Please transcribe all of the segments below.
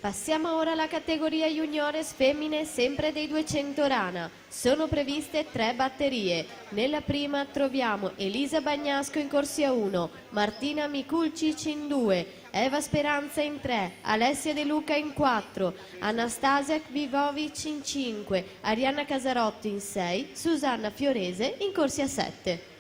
Passiamo ora alla categoria juniores femmine, sempre dei 200 rana. Sono previste 3 batterie. Nella prima troviamo Elisa Bagnasco in corsia 1, Martina Mikulcic in 2, Eva Speranza in 3, Alessia De Luca in 4, Anastasia Kvivovic in 5, Arianna Casarotti in 6, Susanna Fiorese in corsia 7.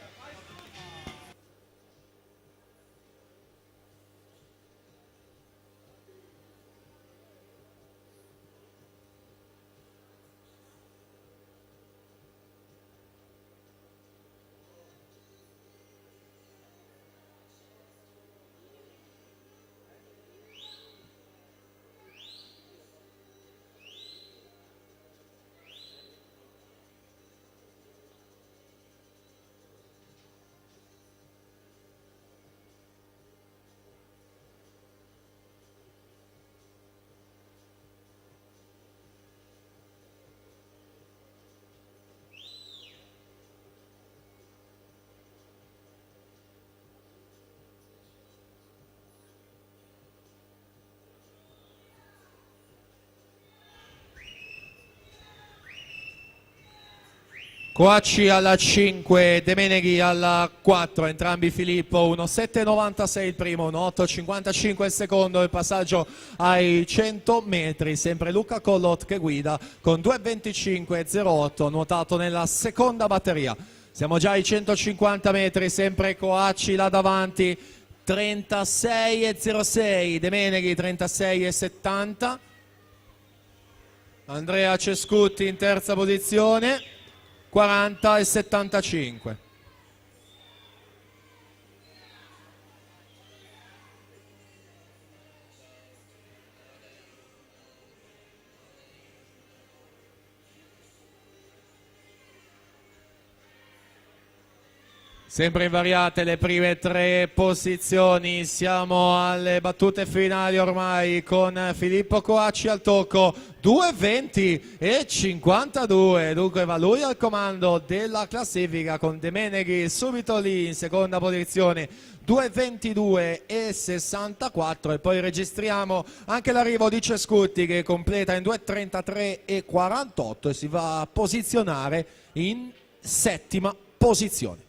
Coacci alla 5, De Meneghi alla 4, entrambi Filippo, 1,796 il primo, 1,855 il secondo, il passaggio ai 100 metri, sempre Luca Collot che guida con 2,25,08 nuotato nella seconda batteria. Siamo già ai 150 metri, sempre Coacci là davanti, 36,06, De Meneghi 36,70, Andrea Cescutti in terza posizione, 40,75. Sempre invariate le prime 3 posizioni, siamo alle battute finali ormai con Filippo Coacci al tocco, 2,20,52, dunque va lui al comando della classifica con De Meneghi subito lì in seconda posizione, 2,22,64 e poi registriamo anche l'arrivo di Cescutti che completa in 2,33,48 e si va a posizionare in settima posizione.